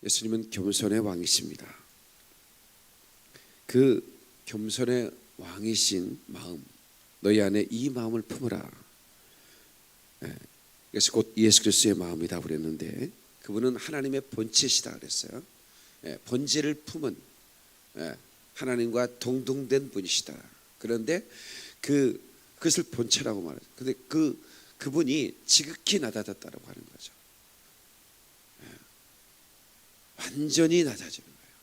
예수님은 겸손의 왕이십니다. 그 겸손의 왕이신 마음, 너희 안에 이 마음을 품으라. 그래서 곧 예수 그리스도의 마음이다 그랬는데, 그분은 하나님의 본체시다 그랬어요. 본질을 품은 하나님과 동등된 분이시다. 그런데 그것을 본체라고 말해요. 근데 그분이 지극히 낮아졌다고 하는 거죠. 완전히 낮아지는 거예요.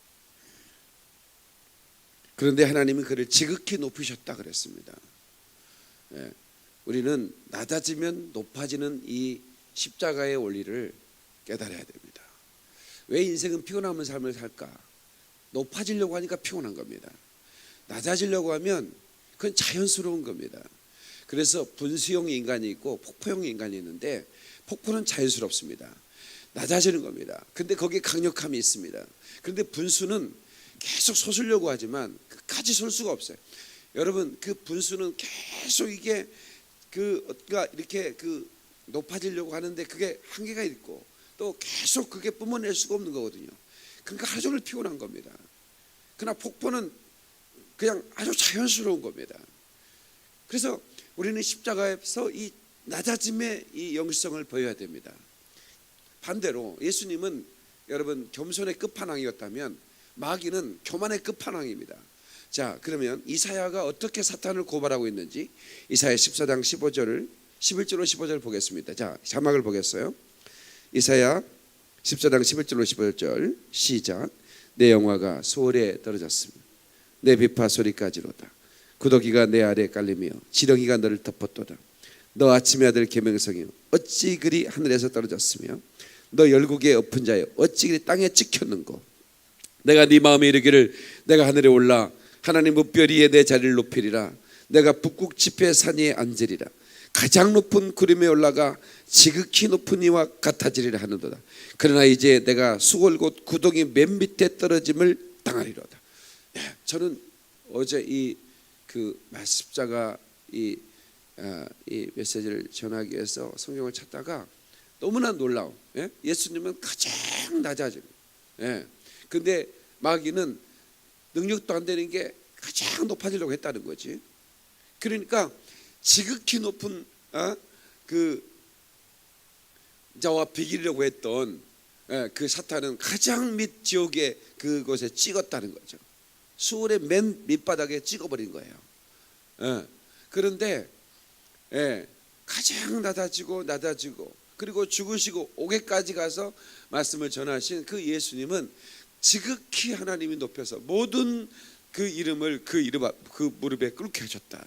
그런데 하나님은 그를 지극히 높이셨다 그랬습니다. 우리는 낮아지면 높아지는 이 십자가의 원리를 깨달아야 됩니다. 왜 인생은 피곤한 삶을 살까? 높아지려고 하니까 피곤한 겁니다. 낮아지려고 하면 그건 자연스러운 겁니다. 그래서 분수형 인간이 있고 폭포형 인간이 있는데, 폭포는 자연스럽습니다. 낮아지는 겁니다. 근데 거기에 강력함이 있습니다. 그런데 분수는 계속 솟으려고 하지만 끝까지 솟을 수가 없어요. 여러분, 그 분수는 계속 이게 그가 이렇게 높아지려고 하는데 그게 한계가 있고, 또 계속 그게 뿜어낼 수가 없는 거거든요. 그러니까 하루 종일 피곤한 겁니다. 그러나 폭포는 그냥 아주 자연스러운 겁니다. 그래서 우리는 십자가에서 이 낮아짐의 이 영성을 보여야 됩니다. 반대로 예수님은 여러분 겸손의 끝판왕이었다면, 마귀는 교만의 끝판왕입니다. 자, 그러면 이사야가 어떻게 사탄을 고발하고 있는지 이사야 14장 15절을 11절로 15절 보겠습니다. 자, 자막을 보겠어요. 이사야 14장 11절로 15절 시작. 내 영화가 소홀에 떨어졌습니다. 내 비파 소리까지로다. 구더기가 내 아래에 깔리며 지렁이가 너를 덮었도다. 너 아침의 아들 계명성이여, 어찌 그리 하늘에서 떨어졌으며 너 열국의 엎은 자여, 어찌 그리 땅에 찍혔는고. 내가 네 마음에 이르기를 내가 하늘에 올라 하나님 뭇별 위에 내 자리를 높이리라. 내가 북극 지폐 산 위에 앉으리라. 가장 높은 구름에 올라가 지극히 높은 이와 같아지리라 하는도다. 그러나 이제 내가 수골 곧 구덩이 맨 밑에 떨어짐을 당하리로다. 저는 어제 이 십자가 이 메시지를 전하기 위해서 성경을 찾다가 너무나 놀라워. 예수님은 가장 낮아져요. 근데 마귀는 능력도 안 되는 게 가장 높아지려고 했다는 거지. 그러니까 지극히 높은 자와 비기려고 했던 그 사탄은 가장 밑 지옥의 그곳에 찍었다는 거죠. 수월의 맨 밑바닥에 찍어버린 거예요. 그런데 가장 낮아지고 그리고 죽으시고 옥에까지 가서 말씀을 전하신 그 예수님은 지극히 하나님이 높여서 모든 그 이름을 그 무릎에 꿇게 하셨다.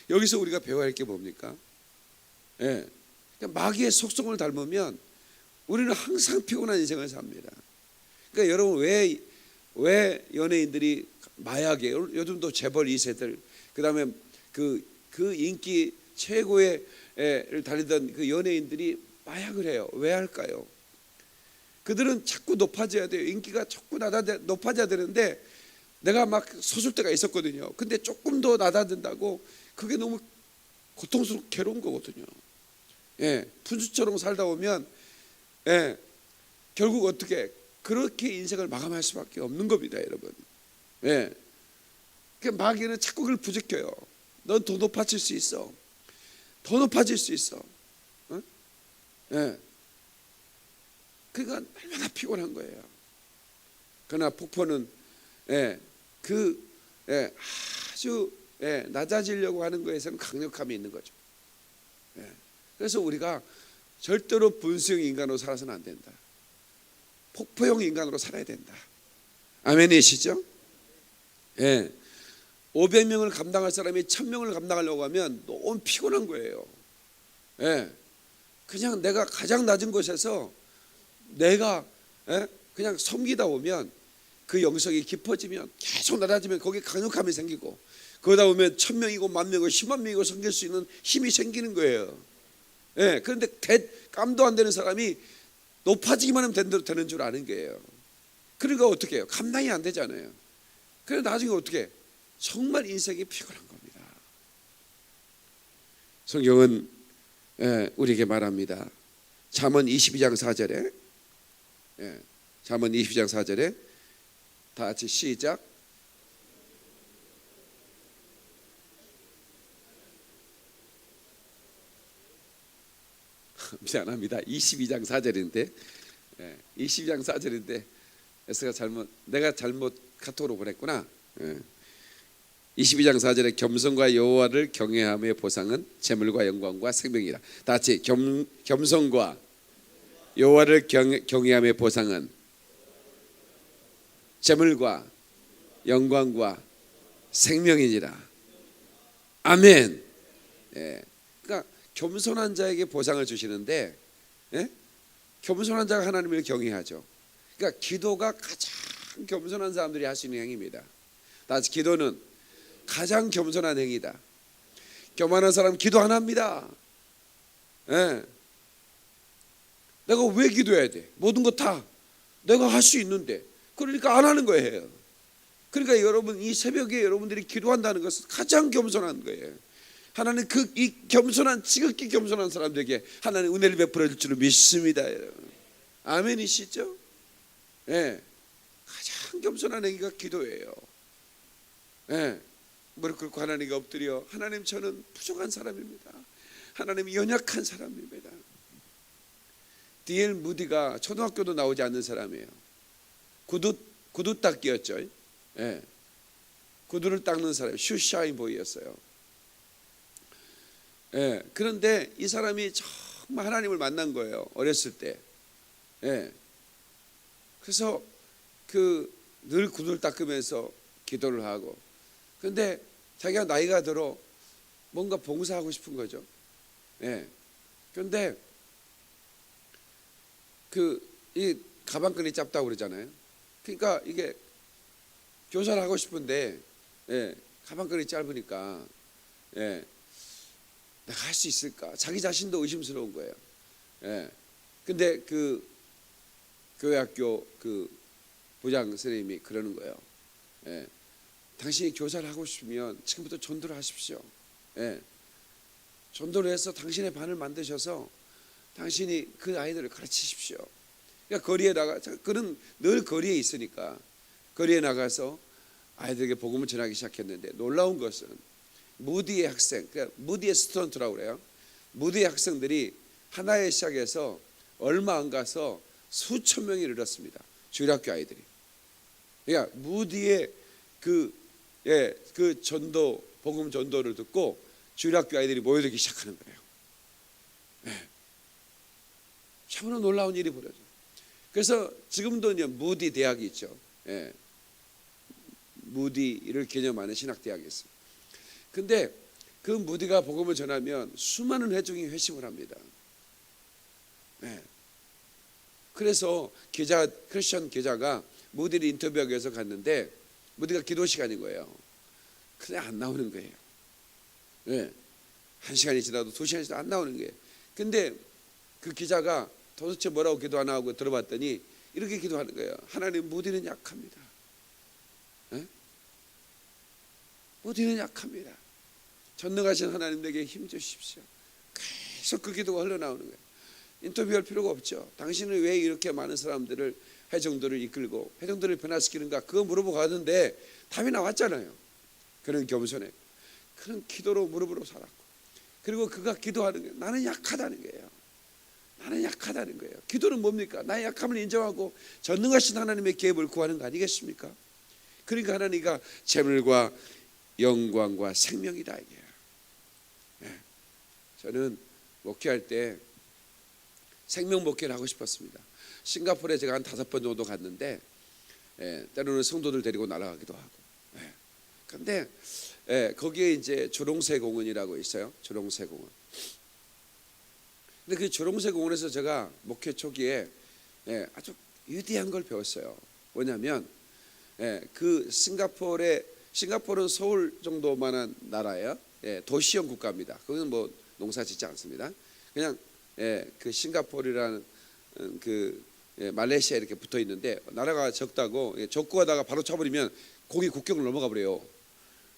여기서 우리가 배워야 할 게 뭡니까? 그러니까 마귀의 속성을 닮으면 우리는 항상 피곤한 인생을 삽니다. 그러니까 여러분, 왜 연예인들이 마약에, 요즘도 재벌 2세들, 그 다음에 그 인기 최고의 달리던 그 연예인들이 마약을 해요. 왜 할까요? 그들은 자꾸 높아져야 돼요. 인기가 자꾸 높아져야 되는데, 내가 막 솟을 때가 있었거든요. 근데 조금 더 낮아진다고 그게 너무 고통스럽고 괴로운 거거든요. 분수처럼 살다 보면 결국 어떻게 그렇게 인생을 마감할 수밖에 없는 겁니다, 여러분. 그 마귀는 자꾸 그걸 부추겨요. 넌 더 높아질 수 있어. 더 높아질 수 있어. 그러니까 얼마나 피곤한 거예요. 그러나 폭포는 아주 낮아지려고 하는 것에서는 강력함이 있는 거죠. 그래서 우리가 절대로 분수형 인간으로 살아서는 안 된다. 폭포형 인간으로 살아야 된다. 아멘이시죠? 500명을 감당할 사람이 1000명을 감당하려고 하면 너무 피곤한 거예요. 그냥 내가 가장 낮은 곳에서 내가 그냥 섬기다 보면 그 영성이 깊어지면 계속 낮아지면 거기에 강력함이 생기고, 그러다 보면 1000명이고 10,000명이고 10만 명이고 섬길 수 있는 힘이 생기는 거예요. 그런데 깜도 안 되는 사람이 높아지기만 하면 되는 줄 아는 거예요. 그러니까 어떻게 해요? 감당이 안 되잖아요. 그래서 나중에 어떻게 해요? 정말 인생이 피곤한 겁니다. 성경은 우리에게 말합니다. 잠언 22장 4절에 잠언 22장 4절에 다 같이 시작. 미안합니다. 22장 4절인데 22장 4절인데 내가 잘못 카톡으로 보냈구나. 22장 4절에 겸손과 여호와를 경외함의 보상은 재물과 영광과 생명이라. 다 같이 겸손과 여호와를 경외함의 보상은 재물과 영광과 생명이니라. 아멘. 그러니까 겸손한 자에게 보상을 주시는데, 겸손한 자가 하나님을 경외하죠. 그러니까 기도가 가장 겸손한 사람들이 할 수 있는 행위입니다. 다시 기도는 가장 겸손한 행위다. 교만한 사람 기도 안 합니다. 내가 왜 기도해야 돼? 모든 거 다 내가 할 수 있는데. 그러니까 안 하는 거예요. 그러니까 여러분, 이 새벽에 여러분들이 기도한다는 것은 가장 겸손한 거예요. 하나님 이 겸손한, 지극히 겸손한 사람들에게 하나님 은혜를 베풀어 줄 줄을 믿습니다. 여러분. 아멘이시죠? 가장 겸손한 행위가 기도예요. 무릎 꿇고 하나님께 엎드려, 하나님 저는 부족한 사람입니다. 하나님 연약한 사람입니다. D.L. 무디가 초등학교도 나오지 않는 사람이에요. 구두 닦기였죠. 구두를 닦는 사람, 슈샤인 보이였어요. 그런데 이 사람이 정말 하나님을 만난 거예요. 어렸을 때. 그래서 늘 구두를 닦으면서 기도를 하고. 그런데 자기가 나이가 들어 뭔가 봉사하고 싶은 거죠. 그런데 이 가방끈이 짧다고 그러잖아요. 그러니까 이게 교사를 하고 싶은데 가방끈이 짧으니까 내가 할 수 있을까? 자기 자신도 의심스러운 거예요. 근데 교회 학교 부장 선생님이 그러는 거예요. 당신이 교사를 하고 싶으면 지금부터 전도를 하십시오. 전도를 해서 당신의 반을 만드셔서 당신이 그 아이들을 가르치십시오. 그러니까 거리에 그는 늘 거리에 있으니까 거리에 나가서 아이들에게 복음을 전하기 시작했는데, 놀라운 것은 무디의 학생, 그러니까 무디의 스튜던트라고 그래요. 무디의 학생들이 하나에 시작해서 얼마 안 가서 수천 명이 이르렀습니다. 주일학교 아이들이. 그러니까 무디의 그 전도, 복음 전도를 듣고 주일학교 아이들이 모여들기 시작하는 거예요. 참으로 놀라운 일이 벌어져요. 그래서 지금도 이제 무디 대학이 있죠. 무디를 개념하는 신학대학이 있습니다. 근데 그 무디가 복음을 전하면 수많은 회중이 회심을 합니다. 그래서 크리스천 기자가 무디를 인터뷰하기 위해서 갔는데, 무디가 기도 시간인 거예요. 근데 안 나오는 거예요. 1시간이 지나도 2시간이 지나도 안 나오는 거예요. 근데 그 기자가 도대체 뭐라고 기도하나 하고 들어봤더니 이렇게 기도하는 거예요. 하나님, 무디는 약합니다. 무디는 약합니다. 전능하신 하나님 내게 힘 주십시오. 계속 그 기도가 흘러나오는 거예요. 인터뷰할 필요가 없죠. 당신은 왜 이렇게 많은 사람들을, 회중들을 이끌고 회중들을 변화시키는가, 그거 물어보고 가는데 답이 나왔잖아요. 그는 겸손해. 그는 기도로 무릎으로 살았고, 그리고 그가 기도하는 거예요. 나는 약하다는 거예요. 나는 약하다는 거예요. 기도는 뭡니까? 나의 약함을 인정하고 전능하신 하나님의 계획을 구하는 거 아니겠습니까? 그러니까 하나님과 재물과 영광과 생명이다 이게요. 저는 목회할 때 생명 목회를 하고 싶었습니다. 싱가포르에 제가 한 5번 정도 갔는데, 때로는 성도들 데리고 날아가기도 하고. 그런데 거기에 이제 주롱새 공원이라고 있어요. 주롱새 공원. 근데 그 주롱새 공원에서 제가 목회 초기에 아주 위대한 걸 배웠어요. 뭐냐면 그 싱가포르는 서울 정도만한 나라예요. 도시형 국가입니다. 거기는 뭐 농사 짓지 않습니다. 그냥 그 싱가포르라는 말레이시아 이렇게 붙어 있는데, 나라가 적다고 적구하다가 바로 쳐버리면 거기 국경을 넘어가 버려요.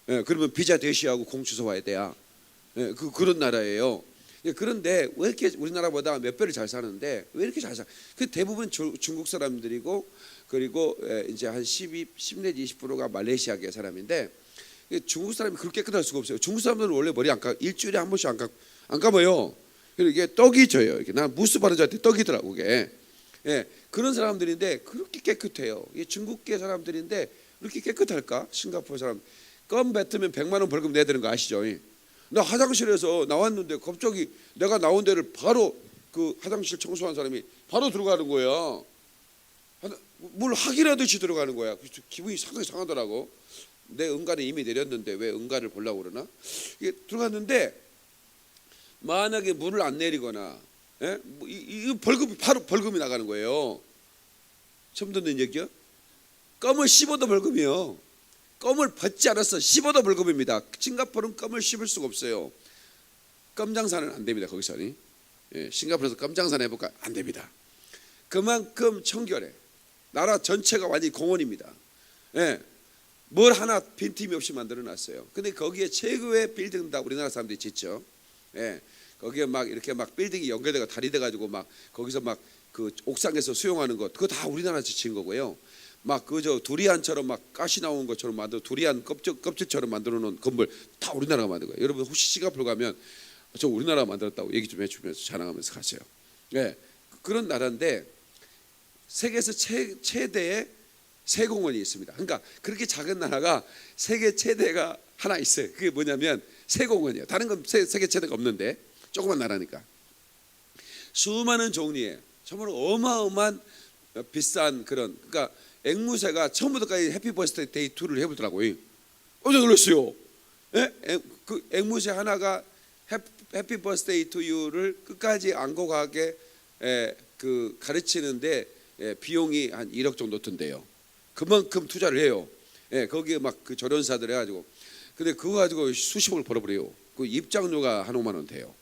그러면 비자 대시하고 공주소 와야 돼요. 그런 나라예요. 그런데 왜 이렇게 우리나라보다 몇 배를 잘 사는데 왜 이렇게 잘 사? 그 대부분 중국 사람들이고 그리고 이제 한 10 내지 20%가 말레이시아계 사람인데 중국 사람이 그렇게 깨끗할 수가 없어요. 중국 사람들은 원래 머리 안 감, 일주일에 한 번씩 안 감아요. 그리고 이게 떡이 져요. 이게 난 무스 바른 자한테 떡이더라고 이게. 그런 사람들인데 그렇게 깨끗해요. 이게 중국계 사람들인데 그렇게 깨끗할까? 싱가포르 사람 껌 뱉으면 100만 원 벌금 내야 되는 거 아시죠? 나 화장실에서 나왔는데 갑자기 내가 나온 데를 바로 그 화장실 청소한 사람이 바로 들어가는 거야. 뭘 하기라듯이 들어가는 거야. 기분이 상당히 상하더라고. 내 응가는 이미 내렸는데 왜 응가를 보려고 그러나? 이게 들어갔는데 만약에 물을 안 내리거나 이 벌금이 바로 벌금이 나가는 거예요. 처음 듣는 얘기요? 껌을 씹어도 벌금이요. 껌을 벗지 않았어 씹어도 벌금입니다. 싱가포르는 껌을 씹을 수가 없어요. 껌 장사는 안 됩니다. 거기서는 싱가포르에서 껌 장사는 해볼까? 안 됩니다. 그만큼 청결해. 나라 전체가 완전히 공원입니다. 뭘 하나 빈틈이 없이 만들어놨어요. 근데 거기에 최고의 빌딩 다 우리나라 사람들이 짓죠. 거기에 막 이렇게 막 빌딩이 연결돼가 다리 돼가지고 막 거기서 막 그 옥상에서 수영하는 것 그거 다 우리나라 짓인 거고요. 막 그저 두리안처럼 막 가시 나온 것처럼 만들어 두리안 껍질처럼 만들어 놓은 건물 다 우리나라가 만든 거예요. 여러분 혹시 싱가포르 가면 저 우리나라가 만들었다고 얘기 좀 해주면서 자랑하면서 가세요. 그런 나라인데 세계에서 최대의 세공원이 있습니다. 그러니까 그렇게 작은 나라가 세계 최대가 하나 있어요. 그게 뭐냐면 세공원이에요. 다른 건 세계 최대가 없는데 조그만 나라니까 수많은 종류의 정말 어마어마한 비싼 그런 그러니까 앵무새가 처음부터까지 해피 버스데이 2를 해보더라고요. 깜짝 놀랐어요. 그 앵무새 하나가 해피 버스데이 투 유를 끝까지 안고가게 그 가르치는데 비용이 한 1억 정도 든대요. 그만큼 투자를 해요. 거기에 막 그 조련사들 해가지고 근데 그거 가지고 수십억을 벌어버려요. 그 입장료가 한 5만 원 돼요.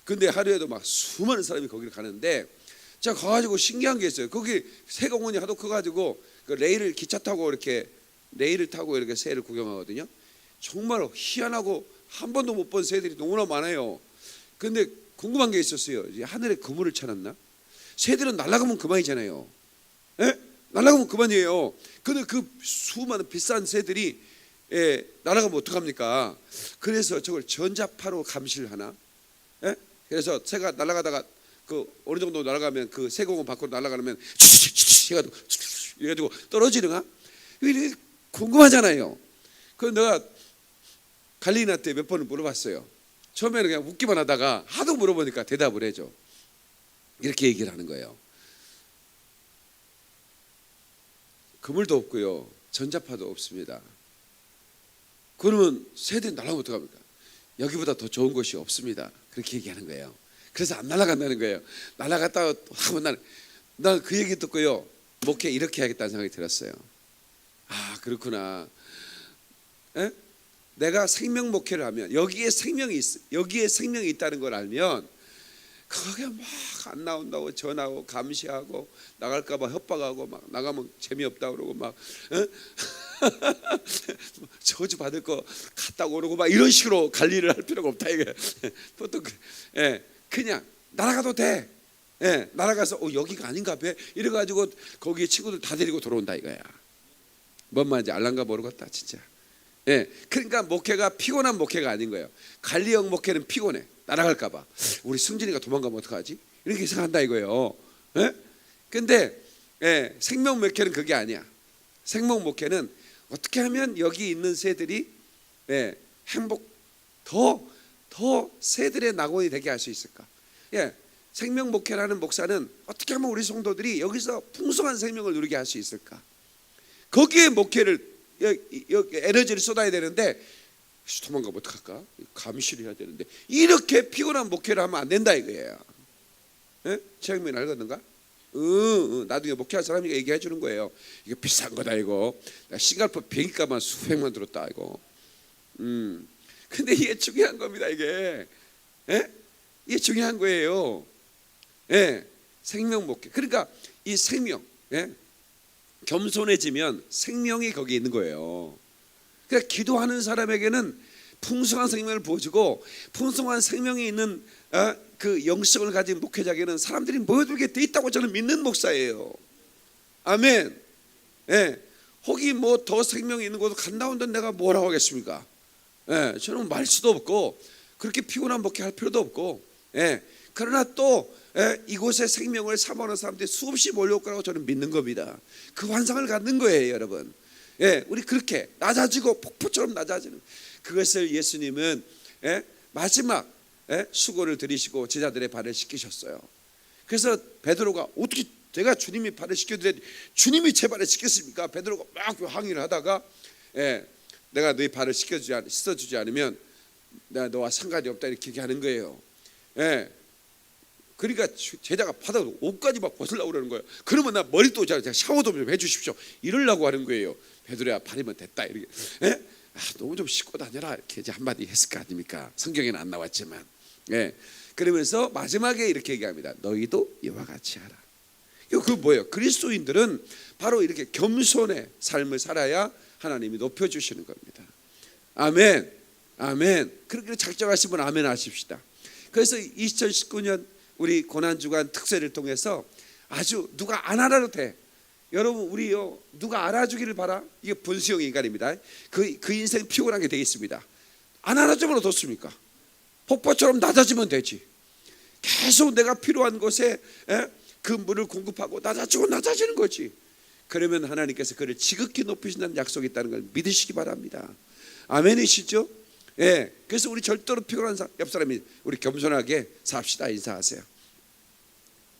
근데 하루에도 막 수많은 사람이 거기를 가는데 제가 가가지고 신기한 게 있어요. 거기 세공원이 하도 커가지고 그 레일을 기차 타고 이렇게 레일을 타고 이렇게 새를 구경하거든요. 정말 희한하고 한 번도 못 본 새들이 너무나 많아요. 근데 궁금한 게 있었어요. 하늘에 그물을 쳐놨나? 새들은 날아가면 그만이잖아요. 날아가면 그만이에요. 근데 그 수많은 비싼 새들이 날아가면 어떡합니까? 그래서 저걸 전자파로 감시를 하나? 그래서 새가 날아가다가 그 어느 정도 날아가면 그 세공원 밖으로 날아가면 해가지고 떨어지는가? 이게 궁금하잖아요. 그래서 내가 갈리나한테 몇 번을 물어봤어요. 처음에는 그냥 웃기만 하다가 하도 물어보니까 대답을 해줘. 이렇게 얘기를 하는 거예요. 그물도 없고요. 전자파도 없습니다. 그러면 새들이 날아가면 어떡합니까? 여기보다 더 좋은 곳이 없습니다. 그렇게 얘기하는 거예요. 그래서 안 날아간다는 거예요. 날아갔다 하면 난 그 얘기 듣고요. 목회 이렇게 해야겠다는 생각이 들었어요. 아 그렇구나. 내가 생명 목회를 하면 여기에 생명이 있다는 걸 알면 그게 막 안 나온다고 전화하고 감시하고 나갈까봐 협박하고 막 나가면 재미없다 그러고 막 저주 받을 거 갔다 오르고 막 이런 식으로 관리를 할 필요가 없다 이게 보통 그냥 날아가도 돼. 날아가서 여기가 아닌가 봐 이래가지고 거기에 친구들 다 데리고 들어온다 이거야. 뭔 말인지 알란가 모르겠다 진짜. 그러니까 목회가 피곤한 목회가 아닌 거예요. 관리형 목회는 피곤해. 날아갈까봐 우리 승진이가 도망가면 어떡하지? 이렇게 생각한다 이거예요. 근데 생명 목회는 그게 아니야. 생명 목회는 어떻게 하면 여기 있는 새들이 행복 더 새들의 낙원이 되게 할 수 있을까? 생명 목회라는 목사는 어떻게 하면 우리 성도들이 여기서 풍성한 생명을 누리게 할 수 있을까? 거기에 목회를 에너지를 쏟아야 되는데 도망가면 어떡할까? 감시를 해야 되는데 이렇게 피곤한 목회를 하면 안 된다 이거예요. 최영민 알겠는가? 나중에 목회할 사람이 얘기해 주는 거예요. 이거 비싼 거다 이거. 싱가포르 비행기값만 수백만 들었다 이거. 근데 이게 중요한 겁니다 이게. 이게 중요한 거예요. 생명 목회. 그러니까 이 생명, 겸손해지면 생명이 거기 있는 거예요. 그러니까 기도하는 사람에게는 풍성한 생명을 보여주고 풍성한 생명이 있는 그 영성을 가진 목회자에게는 사람들이 모여들게 돼 있다고 저는 믿는 목사예요. 아멘. 예. 혹이 뭐 더 생명이 있는 곳으로 간다 온다 내가 뭐라고 하겠습니까? 예. 저는 말 수도 없고 그렇게 피곤한 목회할 필요도 없고, 예. 그러나 또 이곳에 생명을 삼아오는 사람들이 수없이 몰려올 거라고 저는 믿는 겁니다. 그 환상을 갖는 거예요, 여러분. 예, 우리 그렇게 낮아지고 폭포처럼 낮아지는 그것을 예수님은 마지막 수고를 드리시고 제자들의 발을 씻기셨어요. 그래서 베드로가 어떻게 제가 주님이 발을 씻겨드려야 주님이 제 발을 씻겼습니까? 베드로가 막 항의를 하다가 내가 너희 발을 씻어주지 않으면 내가 너와 상관이 없다 이렇게 얘기하는 거예요. 예. 그러니까 제자가 바닥 옷까지 막 벗으려고 그러는 거예요. 그러면 나 머리도 제가 샤워도 좀 해주십시오 이러려고 하는 거예요. 베드로야 발이면 됐다 이렇게. 너무 좀 씻고 다녀라 이렇게 이제 한마디 했을 거 아닙니까? 성경에는 안 나왔지만. 그러면서 마지막에 이렇게 얘기합니다. 너희도 이와 같이 하라. 그 뭐예요? 그리스도인들은 바로 이렇게 겸손의 삶을 살아야 하나님이 높여주시는 겁니다. 아멘. 아멘. 그렇게 작정하신 분 아멘 하십시다. 그래서 2019년 우리 고난주간 특세를 통해서 아주 누가 안 알아도 돼. 여러분 우리요 누가 알아주기를 바라. 이게 분수형 인간입니다. 그 인생 피곤하게 되어 있습니다. 안 알아주면 어떻습니까? 폭포처럼 낮아지면 되지. 계속 내가 필요한 곳에 그 물을 공급하고 낮아지는 거지. 그러면 하나님께서 그를 지극히 높이신다는 약속이 있다는 걸 믿으시기 바랍니다. 아멘이시죠? 예. 그래서 우리 절대로 피곤한 옆 사람이 우리 겸손하게 삽시다 인사하세요.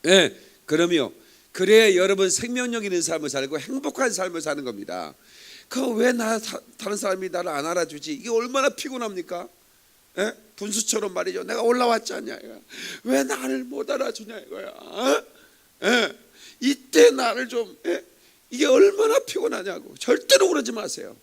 예. 그러며 그래야 여러분 생명력 있는 삶을 살고 행복한 삶을 사는 겁니다. 그 왜 다른 사람이 나를 안 알아주지? 이게 얼마나 피곤합니까? 예? 분수처럼 말이죠. 내가 올라왔지 않냐 이거야. 왜 나를 못 알아주냐 이거야. 예? 이때 나를 좀 이게 얼마나 피곤하냐고. 절대로 그러지 마세요.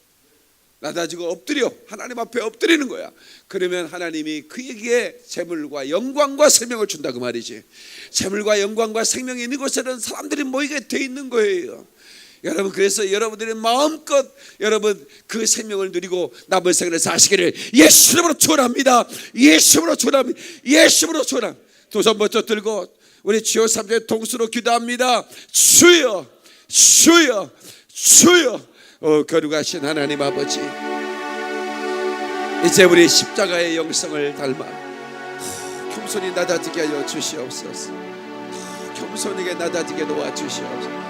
낮아지고 엎드려 하나님 앞에 엎드리는 거야. 그러면 하나님이 그에게 재물과 영광과 생명을 준다 그 말이지. 재물과 영광과 생명이 있는 곳에는 사람들이 모이게 돼 있는 거예요. 여러분 그래서 여러분들이 마음껏 여러분 그 생명을 누리고 남은 생을 사시기를 예수 이름으로 축원합니다. 예수 이름으로 축원합니다. 예수 이름으로 축원합니다. 두 손 먼저 들고 우리 주여 3대 동수로 기도합니다. 주여 주여 주여. 거룩하신 하나님 아버지, 이제 우리 십자가의 영성을 닮아 겸손히 낮아지게 하여 주시옵소서. 겸손하게 낮아지게 도와주시옵소서.